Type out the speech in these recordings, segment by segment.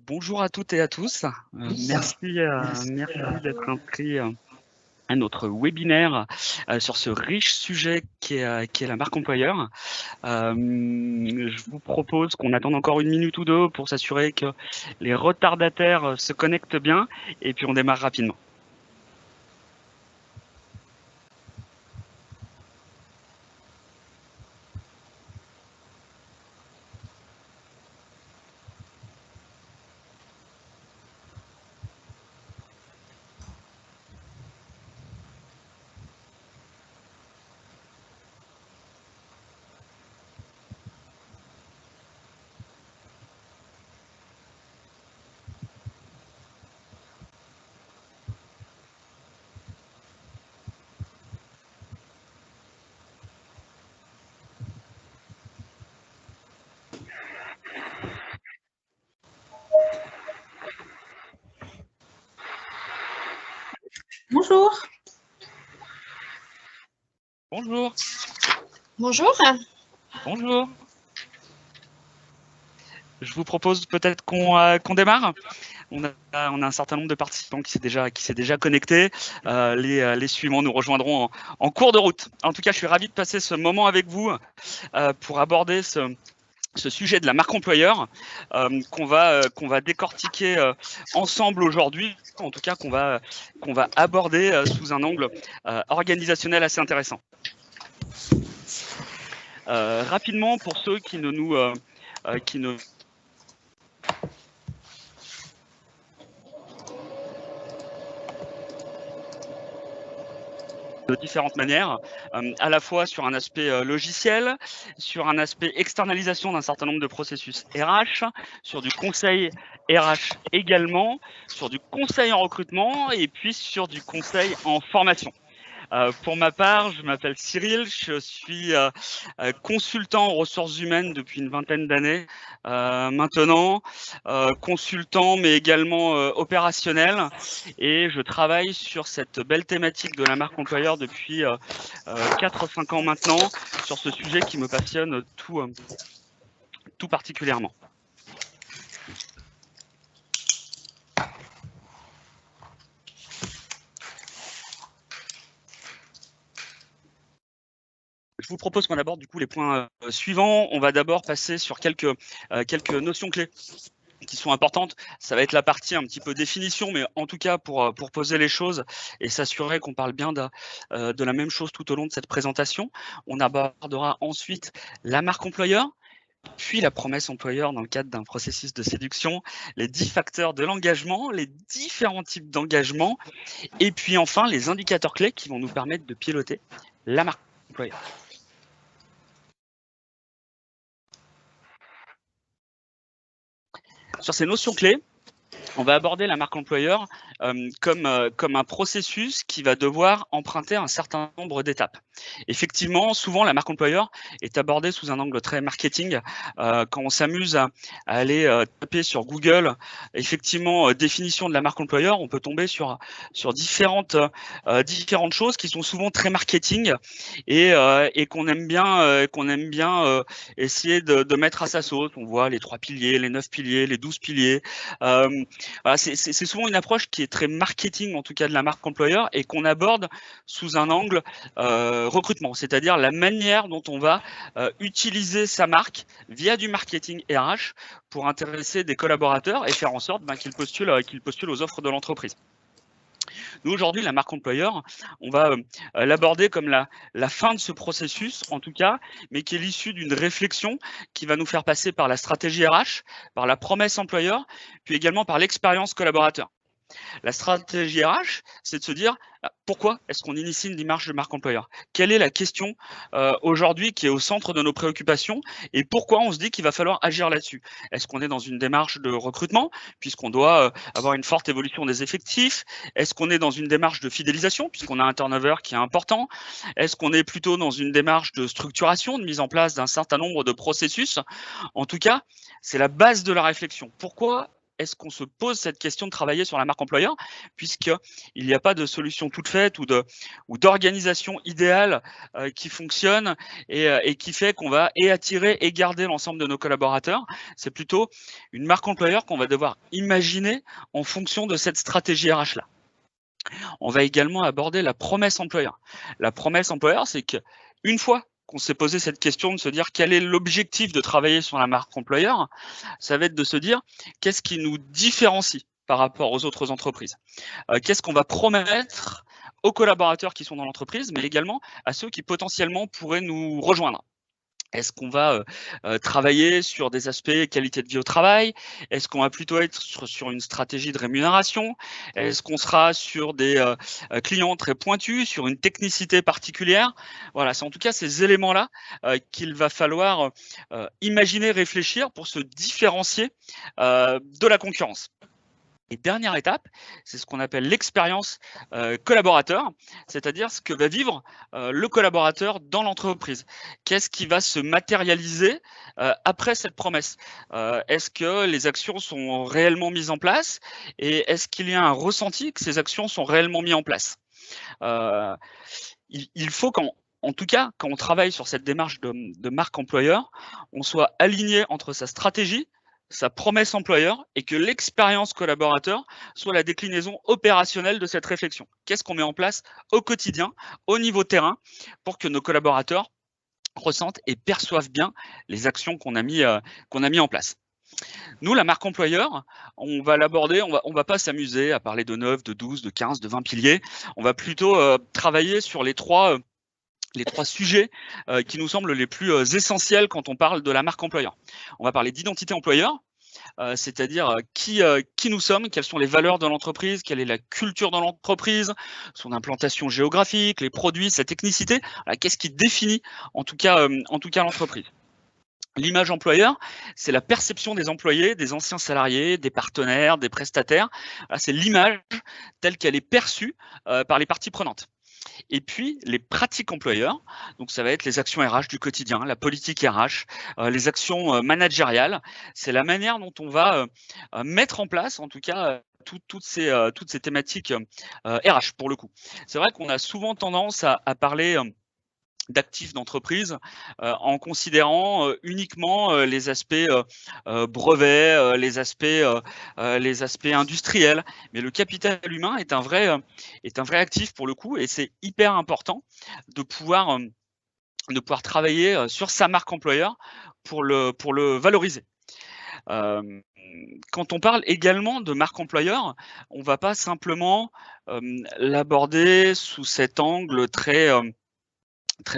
Bonjour à toutes et à tous. Merci d'être inscrits à notre webinaire sur ce riche sujet qui est la marque employeur. Je vous propose qu'on attende encore une minute ou deux pour s'assurer que les retardataires se connectent bien et puis on démarre rapidement. Bonjour. Bonjour. Bonjour. Bonjour. Je vous propose peut-être qu'on démarre. On a un certain nombre de participants qui s'est déjà connecté. Les suivants nous rejoindront en cours de route. En tout cas, je suis ravi de passer ce moment avec vous pour aborder ce sujet de la marque employeur qu'on va décortiquer ensemble aujourd'hui, en tout cas qu'on va aborder sous un angle organisationnel assez intéressant. Rapidement, pour ceux qui ne de différentes manières, à la fois sur un aspect logiciel, sur un aspect externalisation d'un certain nombre de processus RH, sur du conseil RH également, sur du conseil en recrutement et puis sur du conseil en formation. Pour ma part, je m'appelle Cyril, je suis consultant en ressources humaines depuis une vingtaine d'années maintenant, consultant mais également opérationnel, et je travaille sur cette belle thématique de la marque employeur depuis 4 ou 5 ans maintenant, sur ce sujet qui me passionne tout particulièrement. Je vous propose qu'on aborde du coup les points suivants. On va d'abord passer sur quelques notions clés qui sont importantes. Ça va être la partie un petit peu définition, mais en tout cas pour poser les choses et s'assurer qu'on parle bien de la même chose tout au long de cette présentation. On abordera ensuite la marque employeur, puis la promesse employeur dans le cadre d'un processus de séduction, les 10 facteurs de l'engagement, les différents types d'engagement, et puis enfin les indicateurs clés qui vont nous permettre de piloter la marque employeur. Sur ces notions clés, on va aborder la marque employeur comme un processus qui va devoir emprunter un certain nombre d'étapes. Effectivement, souvent, la marque employeur est abordée sous un angle très marketing. Quand on s'amuse à aller taper sur Google, effectivement, définition de la marque employeur, on peut tomber sur différentes choses qui sont souvent très marketing et qu'on aime bien essayer de mettre à sa sauce. On voit les 3 piliers, les 9 piliers, les 12 piliers. Voilà, c'est souvent une approche qui est très marketing, en tout cas de la marque employeur, et qu'on aborde sous un angle recrutement, c'est-à-dire la manière dont on va utiliser sa marque via du marketing RH pour intéresser des collaborateurs et faire en sorte qu'ils postulent aux offres de l'entreprise. Nous, aujourd'hui, la marque employeur, on va l'aborder comme la fin de ce processus, en tout cas, mais qui est l'issue d'une réflexion qui va nous faire passer par la stratégie RH, par la promesse employeur, puis également par l'expérience collaborateur. La stratégie RH, c'est de se dire pourquoi est-ce qu'on initie une démarche de marque employeur? Quelle est la question aujourd'hui qui est au centre de nos préoccupations et pourquoi on se dit qu'il va falloir agir là-dessus? Est-ce qu'on est dans une démarche de recrutement puisqu'on doit avoir une forte évolution des effectifs? Est-ce qu'on est dans une démarche de fidélisation puisqu'on a un turnover qui est important? Est-ce qu'on est plutôt dans une démarche de structuration, de mise en place d'un certain nombre de processus? En tout cas, c'est la base de la réflexion. Pourquoi est-ce qu'on se pose cette question de travailler sur la marque employeur, puisqu'il n'y a pas de solution toute faite ou d'organisation idéale qui fonctionne et qui fait qu'on va et attirer et garder l'ensemble de nos collaborateurs. C'est plutôt une marque employeur qu'on va devoir imaginer en fonction de cette stratégie RH-là. On va également aborder la promesse employeur. La promesse employeur, c'est qu'une fois qu'on s'est posé cette question de se dire quel est l'objectif de travailler sur la marque employeur, ça va être de se dire qu'est-ce qui nous différencie par rapport aux autres entreprises. Qu'est-ce qu'on va promettre aux collaborateurs qui sont dans l'entreprise, mais également à ceux qui potentiellement pourraient nous rejoindre. Est-ce qu'on va travailler sur des aspects qualité de vie au travail? Est-ce qu'on va plutôt être sur une stratégie de rémunération? Est-ce qu'on sera sur des clients très pointus, sur une technicité particulière? Voilà, c'est en tout cas ces éléments-là qu'il va falloir imaginer, réfléchir pour se différencier de la concurrence. Et dernière étape, c'est ce qu'on appelle l'expérience collaborateur, c'est-à-dire ce que va vivre le collaborateur dans l'entreprise. Qu'est-ce qui va se matérialiser après cette promesse? Est-ce que les actions sont réellement mises en place et est-ce qu'il y a un ressenti que ces actions sont réellement mises en place? Il faut en tout cas, quand on travaille sur cette démarche de marque employeur, on soit aligné entre sa stratégie, sa promesse employeur et que l'expérience collaborateur soit la déclinaison opérationnelle de cette réflexion. Qu'est-ce qu'on met en place au quotidien, au niveau terrain, pour que nos collaborateurs ressentent et perçoivent bien les actions qu'on a mis en place. Nous, la marque employeur, on va l'aborder, on va pas s'amuser à parler de 9, de 12, de 15, de 20 piliers. On va plutôt travailler sur les trois sujets qui nous semblent les plus essentiels quand on parle de la marque employeur. On va parler d'identité employeur, c'est-à-dire qui nous sommes, quelles sont les valeurs de l'entreprise, quelle est la culture dans l'entreprise, son implantation géographique, les produits, sa technicité, qu'est-ce qui définit en tout cas l'entreprise. L'image employeur, c'est la perception des employés, des anciens salariés, des partenaires, des prestataires. C'est l'image telle qu'elle est perçue par les parties prenantes. Et puis, les pratiques employeurs, donc ça va être les actions RH du quotidien, la politique RH, les actions managériales. C'est la manière dont on va mettre en place, en tout cas, toutes ces thématiques RH, pour le coup. C'est vrai qu'on a souvent tendance à parler d'actifs d'entreprise en considérant uniquement les aspects brevets, les aspects industriels. Mais le capital humain est un vrai actif pour le coup, et c'est hyper important de pouvoir travailler sur sa marque employeur pour le valoriser. Quand on parle également de marque employeur, on ne va pas simplement l'aborder sous cet angle très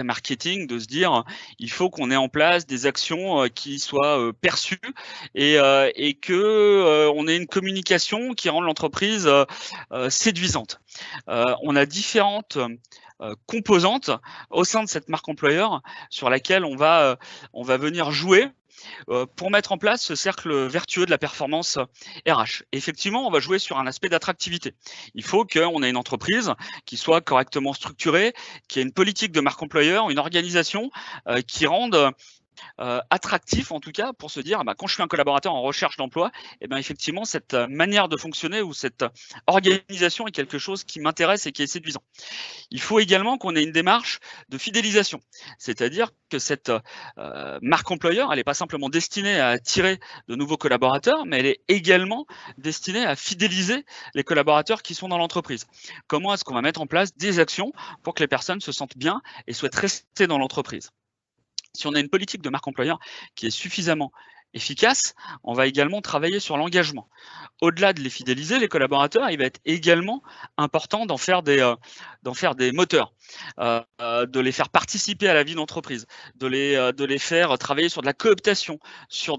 marketing, de se dire il faut qu'on ait en place des actions qui soient perçues et que on ait une communication qui rende l'entreprise séduisante. On a différentes composantes au sein de cette marque employeur sur laquelle on va venir jouer pour mettre en place ce cercle vertueux de la performance RH. Effectivement, on va jouer sur un aspect d'attractivité. Il faut qu'on ait une entreprise qui soit correctement structurée, qui ait une politique de marque employeur, une organisation qui rende attractif en tout cas pour se dire quand je suis un collaborateur en recherche d'emploi, effectivement cette manière de fonctionner ou cette organisation est quelque chose qui m'intéresse et qui est séduisant. Il faut également qu'on ait une démarche de fidélisation, c'est-à-dire que cette marque employeur, elle n'est pas simplement destinée à attirer de nouveaux collaborateurs, mais elle est également destinée à fidéliser les collaborateurs qui sont dans l'entreprise. Comment est-ce qu'on va mettre en place des actions pour que les personnes se sentent bien et souhaitent rester dans l'entreprise? Si on a une politique de marque employeur qui est suffisamment efficace, on va également travailler sur l'engagement. Au-delà de les fidéliser, les collaborateurs, il va être également important d'en faire des moteurs, de les faire participer à la vie d'entreprise, de les faire travailler sur de la cooptation, sur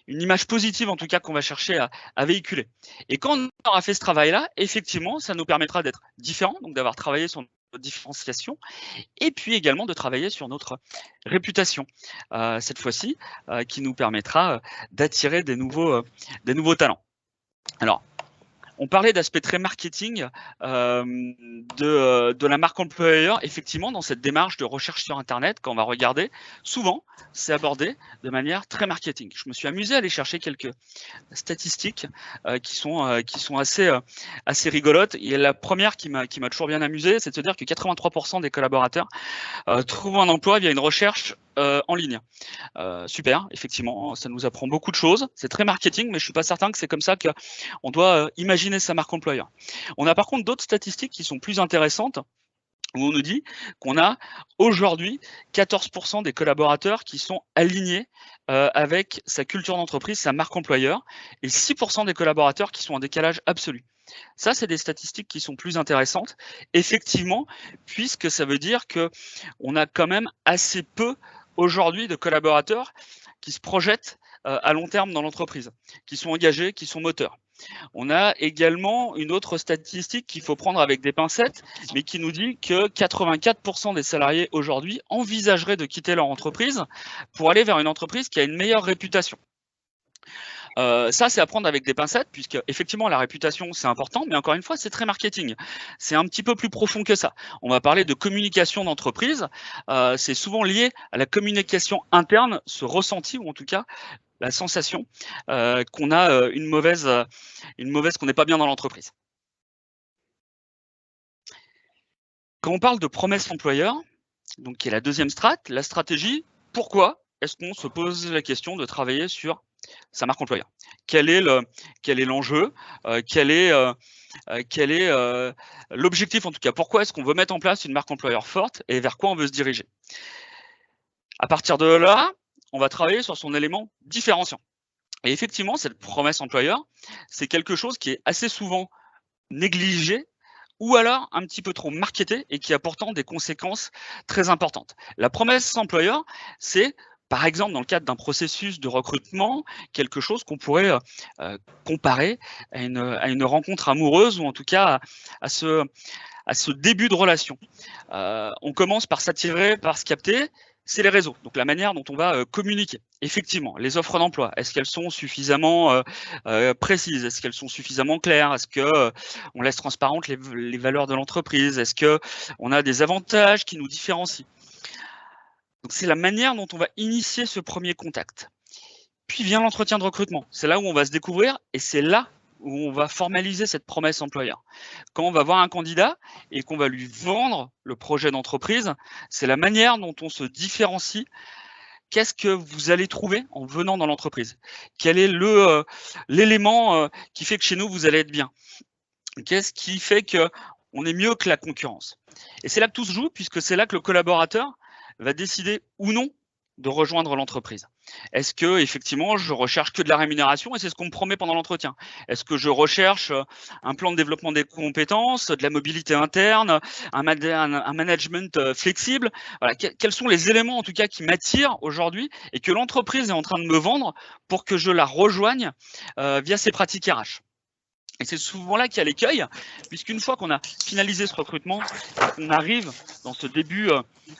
une image positive en tout cas qu'on va chercher à véhiculer. Et quand on aura fait ce travail-là, effectivement, ça nous permettra d'être différents, donc d'avoir travaillé sur différenciation et puis également de travailler sur notre réputation cette fois-ci qui nous permettra d'attirer des nouveaux talents. Alors On parlait d'aspect très marketing de la marque employeur. Effectivement, dans cette démarche de recherche sur Internet, quand on va regarder, souvent, c'est abordé de manière très marketing. Je me suis amusé à aller chercher quelques statistiques qui sont assez rigolotes. Et la première qui m'a toujours bien amusé, c'est de se dire que 83% des collaborateurs trouvent un emploi via une recherche en ligne. Super, effectivement, ça nous apprend beaucoup de choses. C'est très marketing, mais je suis pas certain que c'est comme ça qu'on doit imaginer sa marque employeur. On a par contre d'autres statistiques qui sont plus intéressantes, où on nous dit qu'on a aujourd'hui 14% des collaborateurs qui sont alignés avec sa culture d'entreprise, sa marque employeur, et 6% des collaborateurs qui sont en décalage absolu. Ça, c'est des statistiques qui sont plus intéressantes, effectivement, puisque ça veut dire qu'on a quand même assez peu aujourd'hui de collaborateurs qui se projettent à long terme dans l'entreprise, qui sont engagés, qui sont moteurs. On a également une autre statistique qu'il faut prendre avec des pincettes, mais qui nous dit que 84% des salariés aujourd'hui envisageraient de quitter leur entreprise pour aller vers une entreprise qui a une meilleure réputation. Ça, c'est à prendre avec des pincettes, puisque effectivement la réputation, c'est important, mais encore une fois, c'est très marketing. C'est un petit peu plus profond que ça. On va parler de communication d'entreprise. C'est souvent lié à la communication interne, ce ressenti, ou en tout cas la sensation qu'on a une mauvaise qu'on n'est pas bien dans l'entreprise. Quand on parle de promesse employeur, donc qui est la deuxième strate, la stratégie, pourquoi est-ce qu'on se pose la question de travailler sur sa marque employeur? Quel est l'enjeu? Quel est l'objectif en tout cas? Pourquoi est-ce qu'on veut mettre en place une marque employeur forte et vers quoi on veut se diriger? À partir de là, on va travailler sur son élément différenciant. Et effectivement, cette promesse employeur, c'est quelque chose qui est assez souvent négligé ou alors un petit peu trop marketé et qui a pourtant des conséquences très importantes. La promesse employeur, c'est par exemple, dans le cadre d'un processus de recrutement, quelque chose qu'on pourrait comparer à une rencontre amoureuse ou en tout cas à ce début de relation. On commence par s'attirer, par se capter, c'est les réseaux, donc la manière dont on va communiquer. Effectivement, les offres d'emploi, est-ce qu'elles sont suffisamment précises? Est-ce qu'elles sont suffisamment claires? Est-ce que on laisse transparentes les valeurs de l'entreprise? Est-ce que on a des avantages qui nous différencient? Donc c'est la manière dont on va initier ce premier contact. Puis vient l'entretien de recrutement. C'est là où on va se découvrir et c'est là où on va formaliser cette promesse employeur. Quand on va voir un candidat et qu'on va lui vendre le projet d'entreprise, c'est la manière dont on se différencie. Qu'est-ce que vous allez trouver en venant dans l'entreprise? Quel est l'élément qui fait que chez nous, vous allez être bien? Qu'est-ce qui fait qu'on est mieux que la concurrence? Et c'est là que tout se joue, puisque c'est là que le collaborateur va décider ou non de rejoindre l'entreprise. Est-ce que effectivement je recherche que de la rémunération et c'est ce qu'on me promet pendant l'entretien? Est-ce que je recherche un plan de développement des compétences, de la mobilité interne, un management flexible? Voilà, quels sont les éléments en tout cas qui m'attirent aujourd'hui et que l'entreprise est en train de me vendre pour que je la rejoigne via ses pratiques RH? Et c'est souvent là qu'il y a l'écueil, puisqu'une fois qu'on a finalisé ce recrutement, qu'on arrive dans ce début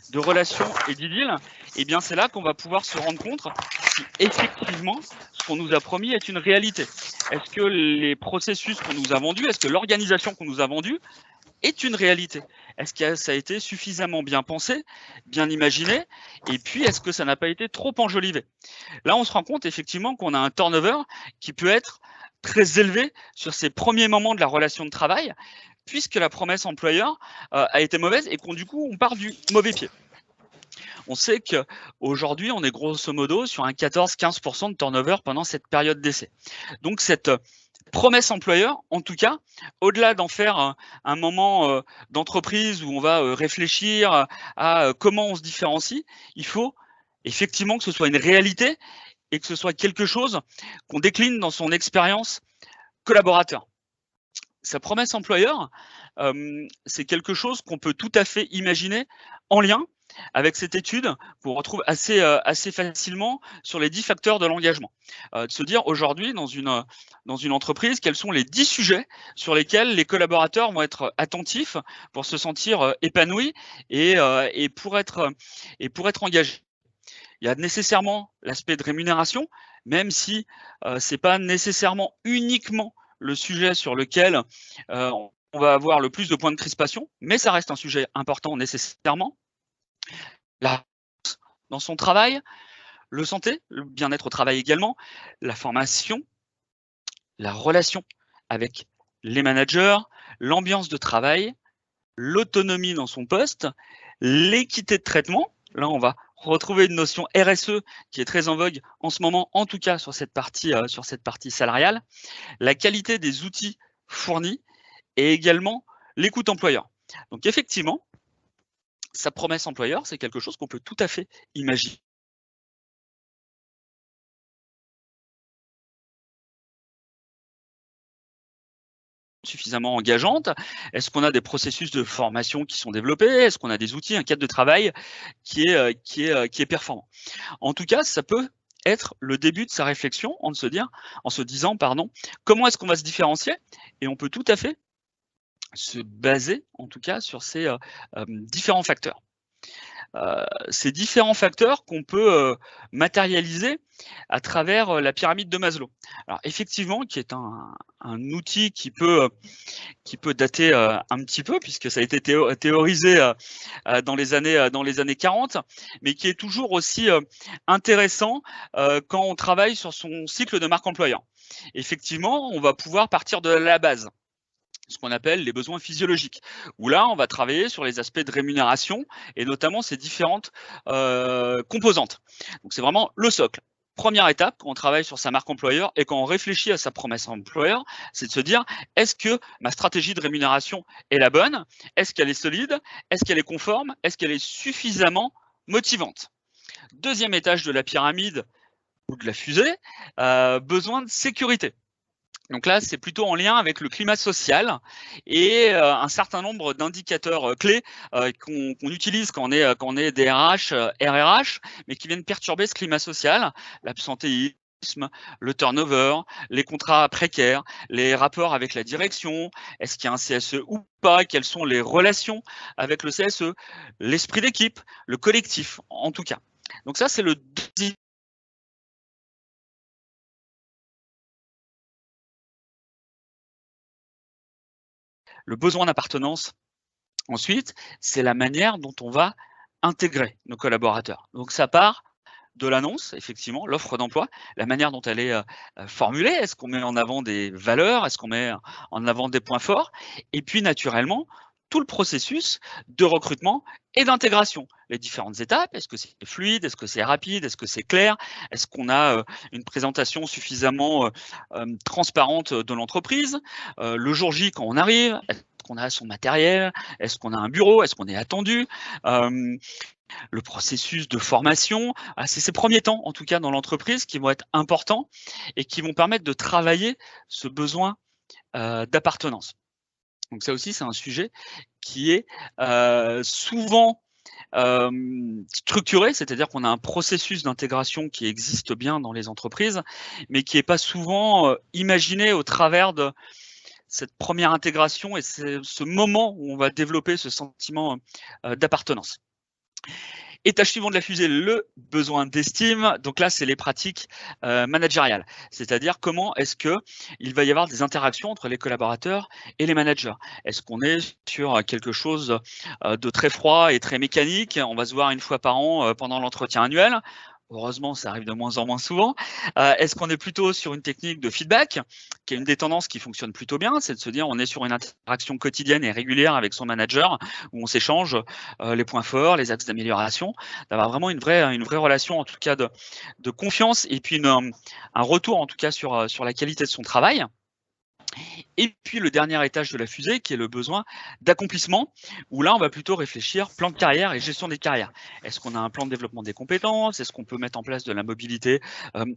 de relation et d'idylle, eh bien c'est là qu'on va pouvoir se rendre compte si effectivement ce qu'on nous a promis est une réalité. Est-ce que les processus qu'on nous a vendus, est-ce que l'organisation qu'on nous a vendue est une réalité? Est-ce que ça a été suffisamment bien pensé, bien imaginé? Et puis, est-ce que ça n'a pas été trop enjolivé? Là, on se rend compte effectivement qu'on a un turnover qui peut être très élevé sur ces premiers moments de la relation de travail, puisque la promesse employeur a été mauvaise et qu'on du coup, on part du mauvais pied. On sait qu'aujourd'hui, on est grosso modo sur un 14-15% de turnover pendant cette période d'essai. Donc, cette promesse employeur, en tout cas, au-delà d'en faire un moment d'entreprise où on va réfléchir à comment on se différencie, il faut effectivement que ce soit une réalité et que ce soit quelque chose qu'on décline dans son expérience collaborateur. Sa promesse employeur, c'est quelque chose qu'on peut tout à fait imaginer en lien avec cette étude qu'on retrouve assez facilement sur les 10 facteurs de l'engagement. De se dire aujourd'hui dans une entreprise, quels sont les 10 sujets sur lesquels les collaborateurs vont être attentifs pour se sentir épanouis et pour être engagés. Il y a nécessairement l'aspect de rémunération, même si c'est pas nécessairement uniquement le sujet sur lequel on va avoir le plus de points de crispation, mais ça reste un sujet important nécessairement. La dans son travail, le santé, le bien-être au travail également, la formation, la relation avec les managers, l'ambiance de travail, l'autonomie dans son poste, l'équité de traitement. Là, on va retrouver une notion RSE qui est très en vogue en ce moment, en tout cas sur cette partie salariale, la qualité des outils fournis et également l'écoute employeur. Donc effectivement, sa promesse employeur, c'est quelque chose qu'on peut tout à fait imaginer. Suffisamment engageante? Est-ce qu'on a des processus de formation qui sont développés? Est-ce qu'on a des outils, un cadre de travail qui est performant? En tout cas, ça peut être le début de sa réflexion en se disant, comment est-ce qu'on va se différencier? Et on peut tout à fait se baser, en tout cas, sur ces différents facteurs. Ces différents facteurs qu'on peut matérialiser à travers la pyramide de Maslow. Alors effectivement, qui est un outil qui peut dater un petit peu, puisque ça a été théorisé dans les années 40, mais qui est toujours aussi intéressant quand on travaille sur son cycle de marque employeur. Effectivement, on va pouvoir partir de la base, ce qu'on appelle les besoins physiologiques, où là, on va travailler sur les aspects de rémunération et notamment ces différentes composantes. Donc, c'est vraiment le socle. Première étape, quand on travaille sur sa marque employeur et quand on réfléchit à sa promesse employeur, c'est de se dire, est-ce que ma stratégie de rémunération est la bonne? Est-ce qu'elle est solide? Est-ce qu'elle est conforme? Est-ce qu'elle est suffisamment motivante? Deuxième étage de la pyramide ou de la fusée, besoin de sécurité. Donc là, c'est plutôt en lien avec le climat social et un certain nombre d'indicateurs clés qu'on utilise quand on est DRH, RRH, mais qui viennent perturber ce climat social, l'absentéisme, le turnover, les contrats précaires, les rapports avec la direction, est-ce qu'il y a un CSE ou pas, quelles sont les relations avec le CSE, l'esprit d'équipe, le collectif en tout cas. Donc ça, c'est le deuxième. Le besoin d'appartenance, ensuite, c'est la manière dont on va intégrer nos collaborateurs. Donc ça part de l'annonce, effectivement, l'offre d'emploi, la manière dont elle est formulée. Est-ce qu'on met en avant des valeurs? Est-ce qu'on met en avant des points forts? Et puis, naturellement, tout le processus de recrutement et d'intégration. Les différentes étapes, est-ce que c'est fluide? Est-ce que c'est rapide? Est-ce que c'est clair? Est-ce qu'on a une présentation suffisamment transparente de l'entreprise? Le jour J, quand on arrive, est-ce qu'on a son matériel? Est-ce qu'on a un bureau? Est-ce qu'on est attendu? Le processus de formation, c'est ces premiers temps, en tout cas dans l'entreprise, qui vont être importants et qui vont permettre de travailler ce besoin d'appartenance. Donc ça aussi, c'est un sujet qui est souvent structuré, c'est-à-dire qu'on a un processus d'intégration qui existe bien dans les entreprises, mais qui n'est pas souvent imaginé au travers de cette première intégration et ce moment où on va développer ce sentiment d'appartenance. Étage suivant de la fusée, le besoin d'estime. Donc là, c'est les pratiques managériales. C'est-à-dire comment est-ce qu'il va y avoir des interactions entre les collaborateurs et les managers. Est-ce qu'on est sur quelque chose de très froid et très mécanique? On va se voir une fois par an pendant l'entretien annuel. Heureusement, ça arrive de moins en moins souvent. Est-ce qu'on est plutôt sur une technique de feedback, qui est une des tendances qui fonctionne plutôt bien, c'est de se dire on est sur une interaction quotidienne et régulière avec son manager, où on s'échange les points forts, les axes d'amélioration, d'avoir vraiment une vraie relation en tout cas de confiance et puis un retour en tout cas sur la qualité de son travail. Et puis le dernier étage de la fusée qui est le besoin d'accomplissement, où là on va plutôt réfléchir plan de carrière et gestion des carrières. Est-ce qu'on a un plan de développement des compétences? Est-ce qu'on peut mettre en place de la mobilité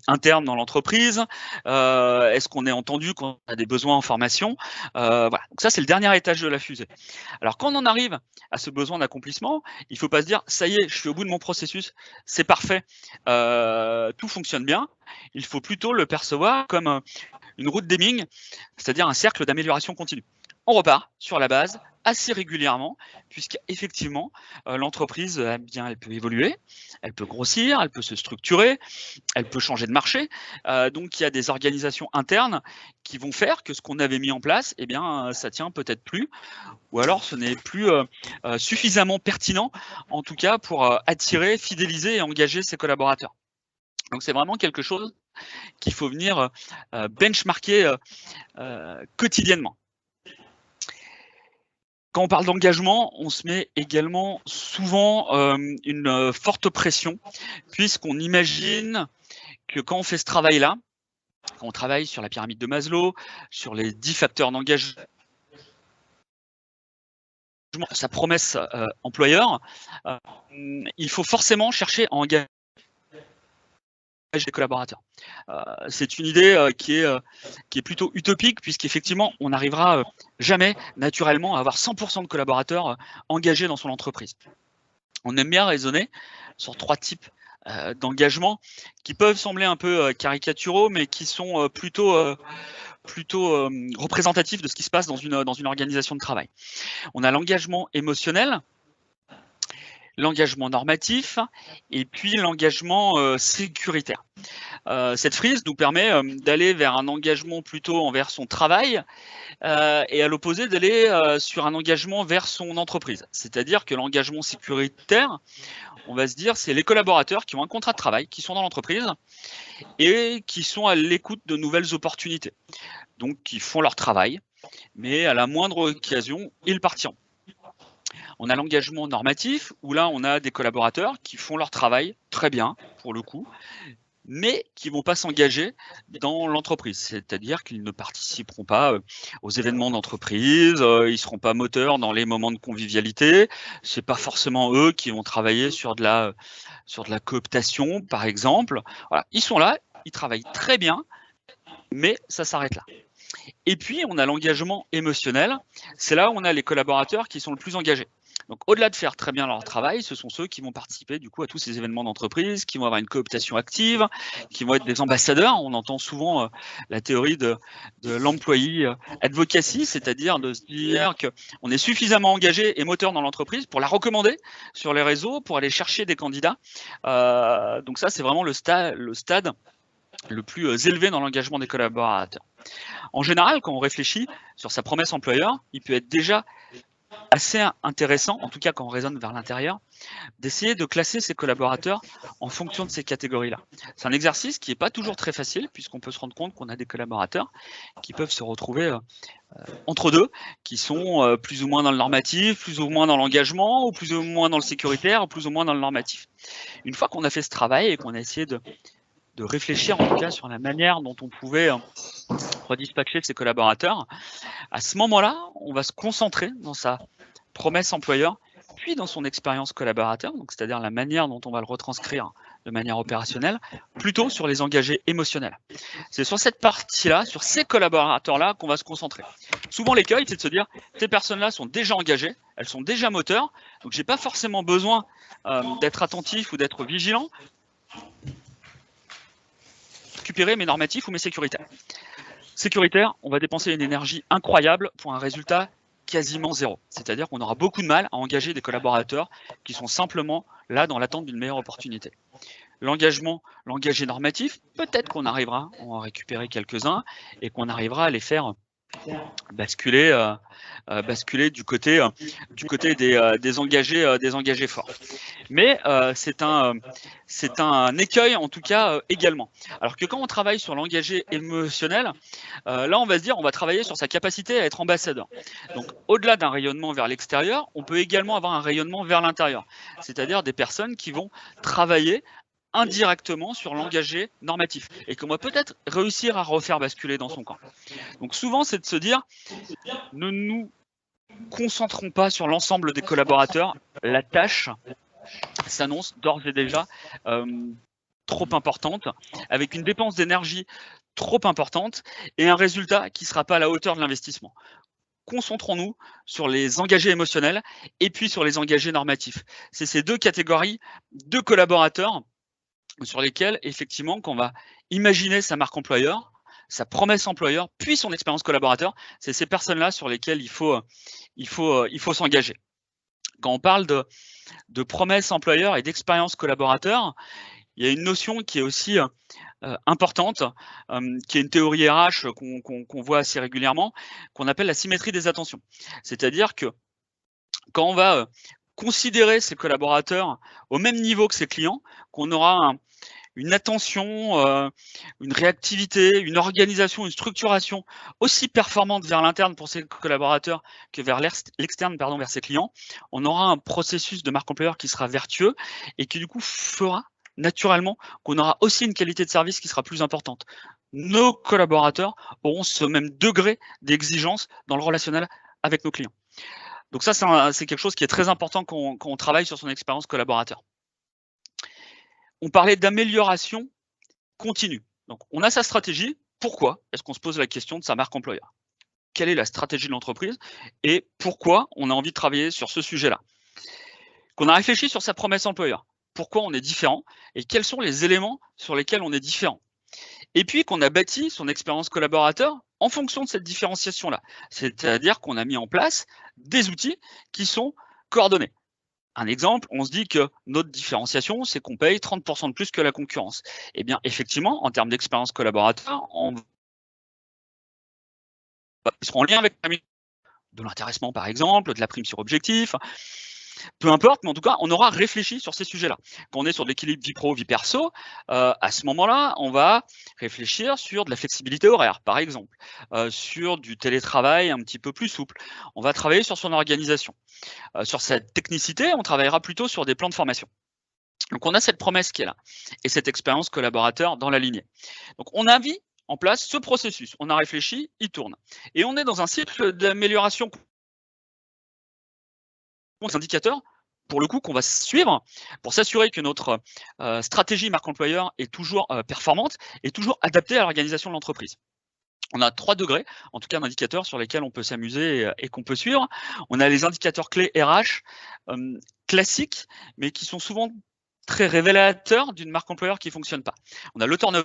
interne dans l'entreprise? Est-ce qu'on est entendu quand on a des besoins en formation? Voilà. Donc ça c'est le dernier étage de la fusée. Alors quand on en arrive à ce besoin d'accomplissement, il ne faut pas se dire ça y est, je suis au bout de mon processus, c'est parfait, tout fonctionne bien. Il faut plutôt le percevoir comme une route d'Hemming, c'est-à-dire un cercle d'amélioration continue. On repart sur la base, assez régulièrement, puisqu'effectivement, l'entreprise, elle peut évoluer, elle peut grossir, elle peut se structurer, elle peut changer de marché. Donc, il y a des organisations internes qui vont faire que ce qu'on avait mis en place, eh bien, ça tient peut-être plus, ou alors ce n'est plus suffisamment pertinent, en tout cas pour attirer, fidéliser et engager ses collaborateurs. Donc, c'est vraiment quelque chose qu'il faut venir benchmarker quotidiennement. Quand on parle d'engagement, on se met également souvent une forte pression, puisqu'on imagine que quand on fait ce travail-là, quand on travaille sur la pyramide de Maslow, sur les 10 facteurs d'engagement, sa promesse employeur, il faut forcément chercher à engager des collaborateurs. C'est une idée qui est plutôt utopique, puisqu'effectivement, on n'arrivera jamais naturellement à avoir 100% de collaborateurs engagés dans son entreprise. On aime bien raisonner sur 3 types d'engagement qui peuvent sembler un peu caricaturaux, mais qui sont plutôt représentatifs de ce qui se passe dans une organisation de travail. On a l'engagement émotionnel, l'engagement normatif et puis l'engagement sécuritaire. Cette frise nous permet d'aller vers un engagement plutôt envers son travail et à l'opposé d'aller sur un engagement vers son entreprise. C'est-à-dire que l'engagement sécuritaire, on va se dire, c'est les collaborateurs qui ont un contrat de travail, qui sont dans l'entreprise et qui sont à l'écoute de nouvelles opportunités. Donc, qui font leur travail, mais à la moindre occasion, ils partiront. On a l'engagement normatif, où là, on a des collaborateurs qui font leur travail très bien, pour le coup, mais qui ne vont pas s'engager dans l'entreprise. C'est-à-dire qu'ils ne participeront pas aux événements d'entreprise, ils ne seront pas moteurs dans les moments de convivialité. Ce n'est pas forcément eux qui vont travailler sur de la cooptation, par exemple. Voilà. Ils sont là, ils travaillent très bien, mais ça s'arrête là. Et puis, on a l'engagement émotionnel. C'est là où on a les collaborateurs qui sont le plus engagés. Donc, au-delà de faire très bien leur travail, ce sont ceux qui vont participer du coup à tous ces événements d'entreprise, qui vont avoir une cooptation active, qui vont être des ambassadeurs. On entend souvent la théorie de l'employee advocacy, c'est-à-dire de se dire qu'on est suffisamment engagé et moteur dans l'entreprise pour la recommander sur les réseaux, pour aller chercher des candidats. Donc ça, c'est vraiment le stade le plus élevé dans l'engagement des collaborateurs. En général, quand on réfléchit sur sa promesse employeur, il peut être déjà assez intéressant, en tout cas quand on raisonne vers l'intérieur, d'essayer de classer ses collaborateurs en fonction de ces catégories-là. C'est un exercice qui n'est pas toujours très facile, puisqu'on peut se rendre compte qu'on a des collaborateurs qui peuvent se retrouver entre deux, qui sont plus ou moins dans le normatif, plus ou moins dans l'engagement, ou plus ou moins dans le sécuritaire, ou plus ou moins dans le normatif. Une fois qu'on a fait ce travail et qu'on a essayé de réfléchir en tout cas sur la manière dont on pouvait redispatcher ses collaborateurs, à ce moment-là, on va se concentrer dans sa promesse employeur, puis dans son expérience collaborateur, donc c'est-à-dire la manière dont on va le retranscrire de manière opérationnelle, plutôt sur les engagés émotionnels. C'est sur cette partie-là, sur ces collaborateurs-là qu'on va se concentrer. Souvent, l'écueil, c'est de se dire, ces personnes-là sont déjà engagées, elles sont déjà moteurs, donc j'ai pas forcément besoin d'être attentif ou d'être vigilant, récupérer mes normatifs ou mes sécuritaires. Sécuritaire, on va dépenser une énergie incroyable pour un résultat quasiment zéro. C'est-à-dire qu'on aura beaucoup de mal à engager des collaborateurs qui sont simplement là dans l'attente d'une meilleure opportunité. L'engagé normatif, peut-être qu'on arrivera à en récupérer quelques-uns et qu'on arrivera à les faire basculer du côté des engagés forts. Mais c'est un écueil en tout cas également. Alors que quand on travaille sur l'engagé émotionnel, là on va se dire on va travailler sur sa capacité à être ambassadeur. Donc au-delà d'un rayonnement vers l'extérieur, on peut également avoir un rayonnement vers l'intérieur, c'est-à-dire des personnes qui vont travailler indirectement sur l'engagé normatif et qu'on va peut-être réussir à refaire basculer dans son camp. Donc souvent, c'est de se dire, ne nous concentrons pas sur l'ensemble des collaborateurs. La tâche s'annonce d'ores et déjà trop importante, avec une dépense d'énergie trop importante et un résultat qui ne sera pas à la hauteur de l'investissement. Concentrons-nous sur les engagés émotionnels et puis sur les engagés normatifs. C'est ces deux catégories de collaborateurs sur lesquels, effectivement, quand on va imaginer sa marque employeur, sa promesse employeur, puis son expérience collaborateur. C'est ces personnes-là sur lesquelles il faut s'engager. Quand on parle de promesse employeur et d'expérience collaborateur, il y a une notion qui est aussi importante, qui est une théorie RH qu'on voit assez régulièrement, qu'on appelle la symétrie des attentions. C'est-à-dire que quand on va considérer ses collaborateurs au même niveau que ses clients, qu'on aura une attention, une réactivité, une organisation, une structuration aussi performante vers l'interne pour ses collaborateurs que vers l'externe, vers ses clients, on aura un processus de marque employeur qui sera vertueux et qui du coup fera naturellement qu'on aura aussi une qualité de service qui sera plus importante. Nos collaborateurs auront ce même degré d'exigence dans le relationnel avec nos clients. Donc ça, c'est quelque chose qui est très important quand on travaille sur son expérience collaborateur. On parlait d'amélioration continue. Donc, on a sa stratégie. Pourquoi est-ce qu'on se pose la question de sa marque employeur? Quelle est la stratégie de l'entreprise et pourquoi on a envie de travailler sur ce sujet-là? Qu'on a réfléchi sur sa promesse employeur. Pourquoi on est différent et quels sont les éléments sur lesquels on est différent? Et puis qu'on a bâti son expérience collaborateur en fonction de cette différenciation-là. C'est-à-dire qu'on a mis en place des outils qui sont coordonnés. Un exemple, on se dit que notre différenciation, c'est qu'on paye 30% de plus que la concurrence. Eh bien, effectivement, en termes d'expérience collaborateur, on sera en lien avec de l'intéressement, par exemple, de la prime sur objectif, peu importe, mais en tout cas, on aura réfléchi sur ces sujets-là. Quand on est sur l'équilibre vie pro, vie perso, à ce moment-là, on va réfléchir sur de la flexibilité horaire, par exemple, sur du télétravail un petit peu plus souple. On va travailler sur son organisation. Sur cette technicité, on travaillera plutôt sur des plans de formation. Donc, on a cette promesse qui est là et cette expérience collaborateur dans la lignée. Donc, on a mis en place ce processus. On a réfléchi, il tourne. Et on est dans un cycle d'amélioration. Des indicateurs, pour le coup, qu'on va suivre pour s'assurer que notre stratégie marque employeur est toujours performante et toujours adaptée à l'organisation de l'entreprise. On a 3 degrés, en tout cas d'indicateurs sur lesquels on peut s'amuser et qu'on peut suivre. On a les indicateurs clés RH classiques, mais qui sont souvent très révélateurs d'une marque employeur qui ne fonctionne pas. On a le turnover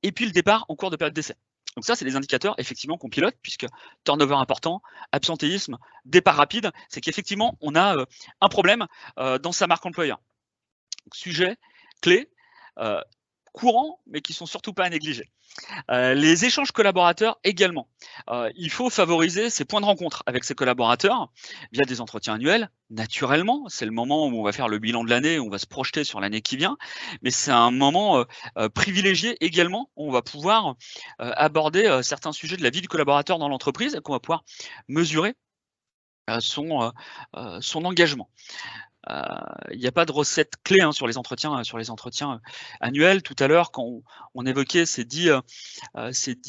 et puis le départ en cours de période d'essai. Donc ça, c'est des indicateurs effectivement qu'on pilote, puisque turnover important, absentéisme, départ rapide, c'est qu'effectivement, on a un problème dans sa marque employeur. Donc, sujet, clé, courants, mais qui sont surtout pas à négliger. Les échanges collaborateurs également. Il faut favoriser ces points de rencontre avec ses collaborateurs via des entretiens annuels. Naturellement, c'est le moment où on va faire le bilan de l'année, on va se projeter sur l'année qui vient, mais c'est un moment privilégié également où on va pouvoir aborder certains sujets de la vie du collaborateur dans l'entreprise et qu'on va pouvoir mesurer son engagement. Il n'y a pas de recette clé sur les entretiens annuels. Tout à l'heure, quand on évoquait ces 10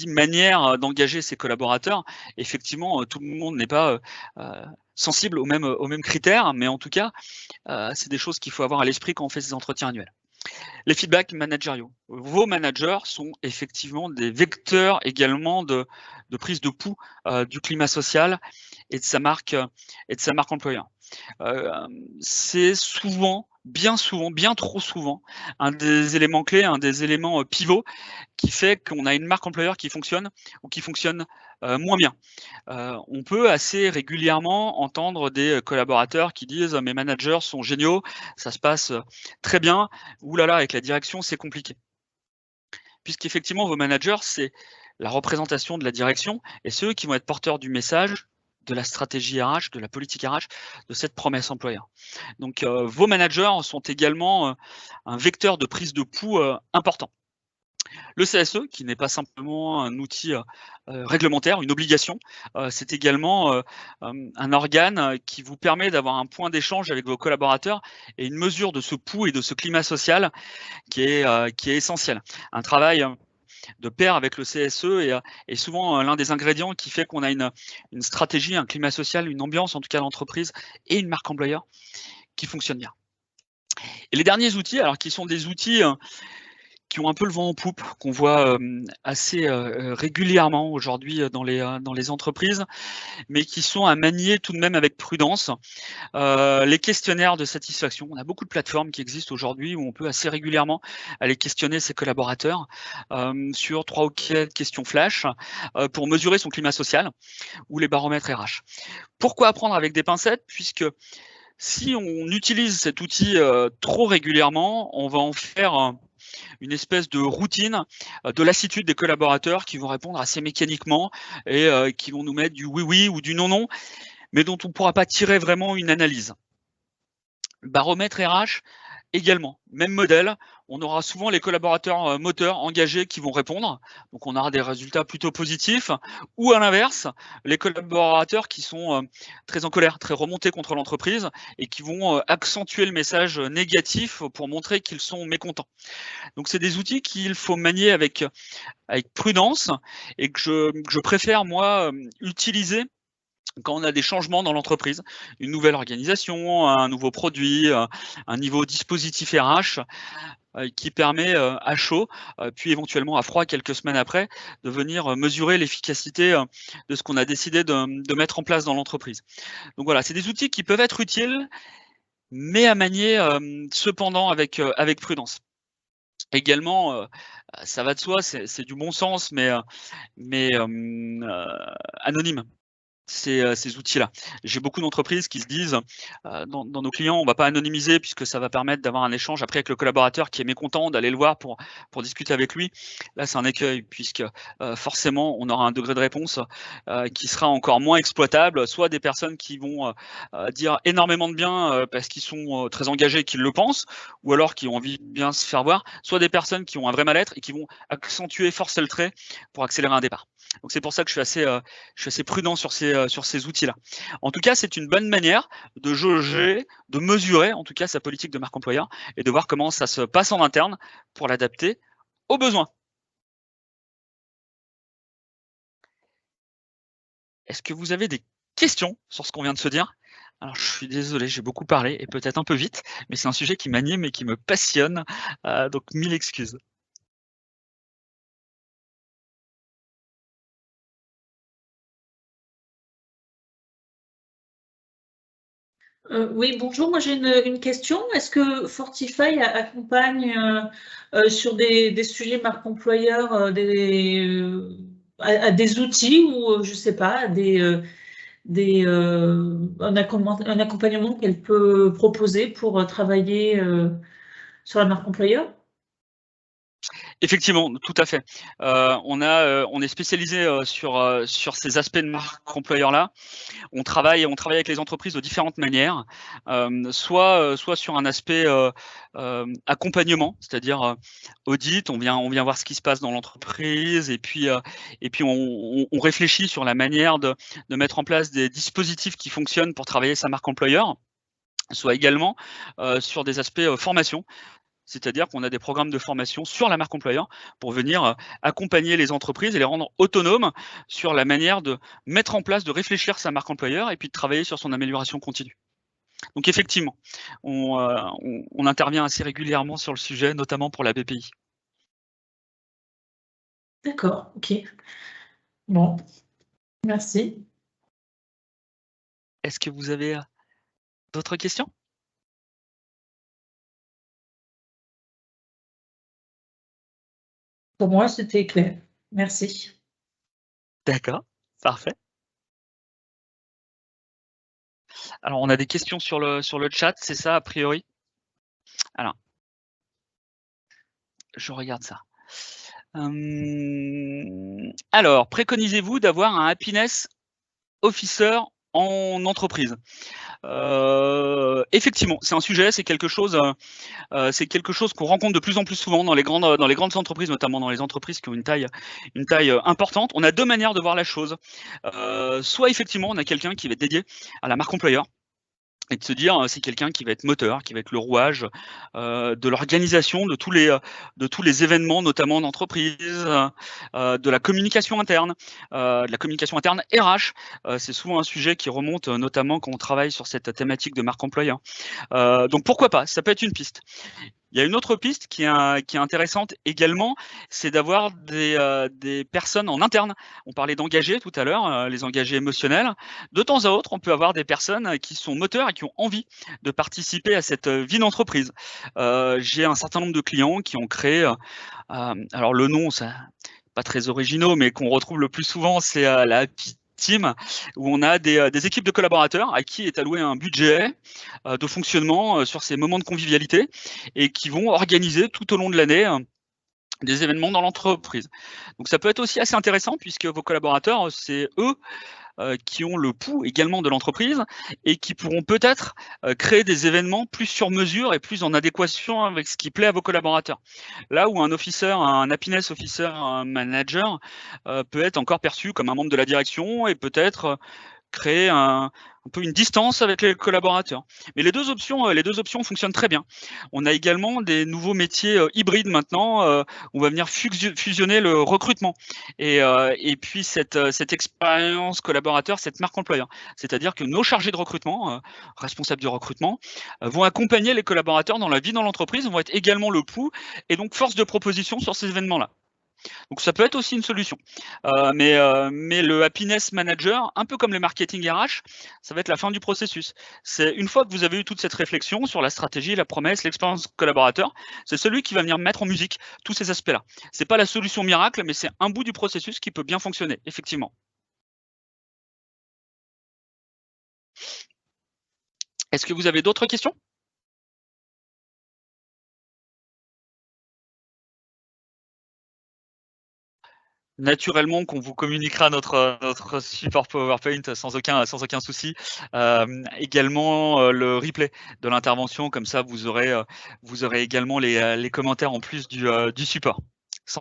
manières d'engager ses collaborateurs, effectivement, tout le monde n'est pas sensible aux mêmes critères, mais en tout cas, c'est des choses qu'il faut avoir à l'esprit quand on fait ces entretiens annuels. Les feedbacks managériaux. Vos managers sont effectivement des vecteurs également de prise de pouls du climat social et de sa marque employeur. C'est souvent, bien trop souvent, un des éléments clés, un des éléments pivots qui fait qu'on a une marque employeur qui fonctionne ou qui fonctionne moins bien. On peut assez régulièrement entendre des collaborateurs qui disent « mes managers sont géniaux, ça se passe très bien, oulala, avec la direction, c'est compliqué ». Puisqu'effectivement, vos managers, c'est la représentation de la direction et ceux qui vont être porteurs du message, de la stratégie RH, de la politique RH, de cette promesse employeur. Donc, vos managers sont également un vecteur de prise de pouls important. Le CSE, qui n'est pas simplement un outil réglementaire, une obligation, c'est également un organe qui vous permet d'avoir un point d'échange avec vos collaborateurs et une mesure de ce pouls et de ce climat social qui est essentiel. Un travail de pair avec le CSE est souvent l'un des ingrédients qui fait qu'on a une stratégie, un climat social, une ambiance en tout cas d'entreprise et une marque employeur qui fonctionne bien. Et les derniers outils, alors qui sont des outils qui ont un peu le vent en poupe, qu'on voit assez régulièrement aujourd'hui dans les entreprises, mais qui sont à manier tout de même avec prudence. Les questionnaires de satisfaction. On a beaucoup de plateformes qui existent aujourd'hui où on peut assez régulièrement aller questionner ses collaborateurs sur 3 ou 4 questions flash pour mesurer son climat social ou les baromètres RH. Pourquoi apprendre avec des pincettes? Puisque si on utilise cet outil trop régulièrement, on va en faire une espèce de routine de lassitude des collaborateurs qui vont répondre assez mécaniquement et qui vont nous mettre du oui-oui ou du non-non, mais dont on ne pourra pas tirer vraiment une analyse. Baromètre RH également, même modèle. On aura souvent les collaborateurs moteurs engagés qui vont répondre, donc on aura des résultats plutôt positifs, ou à l'inverse, les collaborateurs qui sont très en colère, très remontés contre l'entreprise et qui vont accentuer le message négatif pour montrer qu'ils sont mécontents. Donc c'est des outils qu'il faut manier avec prudence et que je préfère moi utiliser quand on a des changements dans l'entreprise, une nouvelle organisation, un nouveau produit, un nouveau dispositif RH qui permet à chaud, puis éventuellement à froid quelques semaines après, de venir mesurer l'efficacité de ce qu'on a décidé de mettre en place dans l'entreprise. Donc voilà, c'est des outils qui peuvent être utiles, mais à manier cependant avec prudence. Également, ça va de soi, c'est du bon sens, mais anonyme. Ces outils-là. J'ai beaucoup d'entreprises qui se disent dans nos clients, on ne va pas anonymiser puisque ça va permettre d'avoir un échange après avec le collaborateur qui est mécontent, d'aller le voir pour discuter avec lui. Là, c'est un écueil puisque forcément, on aura un degré de réponse qui sera encore moins exploitable. Soit des personnes qui vont dire énormément de bien parce qu'ils sont très engagés et qu'ils le pensent, ou alors qui ont envie de bien se faire voir, soit des personnes qui ont un vrai mal-être et qui vont accentuer, forcer le trait pour accélérer un départ. Donc c'est pour ça que je suis assez prudent sur ces outils-là. En tout cas, c'est une bonne manière de jauger, de mesurer en tout cas sa politique de marque employeur et de voir comment ça se passe en interne pour l'adapter aux besoins. Est-ce que vous avez des questions sur ce qu'on vient de se dire? Alors je suis désolé, j'ai beaucoup parlé et peut-être un peu vite, mais c'est un sujet qui m'anime et qui me passionne, donc 1000 excuses. Oui, bonjour. Moi, j'ai une question. Est-ce que Fortify accompagne sur des sujets marque employeur à des outils ou je sais pas, un accompagnement qu'elle peut proposer pour travailler sur la marque employeur? Effectivement, tout à fait. On est spécialisé sur ces aspects de marque employeur-là. On travaille avec les entreprises de différentes manières, soit sur un aspect accompagnement, c'est-à-dire audit, on vient voir ce qui se passe dans l'entreprise et puis on réfléchit sur la manière de mettre en place des dispositifs qui fonctionnent pour travailler sa marque employeur, soit également sur des aspects formation. C'est-à-dire qu'on a des programmes de formation sur la marque employeur pour venir accompagner les entreprises et les rendre autonomes sur la manière de mettre en place, de réfléchir sa marque employeur et puis de travailler sur son amélioration continue. Donc effectivement, on intervient assez régulièrement sur le sujet, notamment pour la BPI. D'accord, ok. Bon, merci. Est-ce que vous avez d'autres questions? Pour moi, c'était clair. Merci. D'accord, parfait. Alors on a des questions sur le chat, c'est ça a priori? Alors, je regarde ça. Alors, préconisez-vous d'avoir un happiness officer en entreprise? Effectivement, c'est un sujet, c'est quelque chose qu'on rencontre de plus en plus souvent dans les grandes entreprises, notamment dans les entreprises qui ont une taille importante. On a 2 manières de voir la chose. Soit effectivement, on a quelqu'un qui va être dédié à la marque employeur et de se dire, c'est quelqu'un qui va être moteur, qui va être le rouage de l'organisation de tous les événements, notamment d'entreprise, de la communication interne, RH. C'est souvent un sujet qui remonte notamment quand on travaille sur cette thématique de marque employeur. Donc pourquoi pas, ça peut être une piste. Il y a une autre piste qui est intéressante également, c'est d'avoir des personnes en interne. On parlait d'engagés tout à l'heure, les engagés émotionnels. De temps à autre, on peut avoir des personnes qui sont moteurs et qui ont envie de participer à cette vie d'entreprise. J'ai un certain nombre de clients qui ont créé, alors le nom, ça pas très originaux, mais qu'on retrouve le plus souvent, c'est la Happy Team, où on a des équipes de collaborateurs à qui est alloué un budget de fonctionnement sur ces moments de convivialité et qui vont organiser tout au long de l'année des événements dans l'entreprise. Donc ça peut être aussi assez intéressant puisque vos collaborateurs, c'est eux qui ont le pouls également de l'entreprise et qui pourront peut-être créer des événements plus sur mesure et plus en adéquation avec ce qui plaît à vos collaborateurs. Là où un officer, un happiness officer, un manager peut être encore perçu comme un membre de la direction et peut-être créer un peu une distance avec les collaborateurs. Mais les deux options fonctionnent très bien. On a également des nouveaux métiers hybrides maintenant. On va venir fusionner le recrutement et puis cette expérience collaborateur, cette marque employeur. C'est-à-dire que nos chargés de recrutement, responsables du recrutement, vont accompagner les collaborateurs dans la vie dans l'entreprise, vont être également le pouls et donc force de proposition sur ces événements-là. Donc ça peut être aussi une solution. Mais le happiness manager, un peu comme le marketing RH, ça va être la fin du processus. C'est une fois que vous avez eu toute cette réflexion sur la stratégie, la promesse, l'expérience collaborateur, c'est celui qui va venir mettre en musique tous ces aspects-là. C'est pas la solution miracle, mais c'est un bout du processus qui peut bien fonctionner, effectivement. Est-ce que vous avez d'autres questions? Naturellement qu'on vous communiquera notre support PowerPoint sans aucun souci. Également, le replay de l'intervention, comme ça vous aurez également les commentaires en plus du support.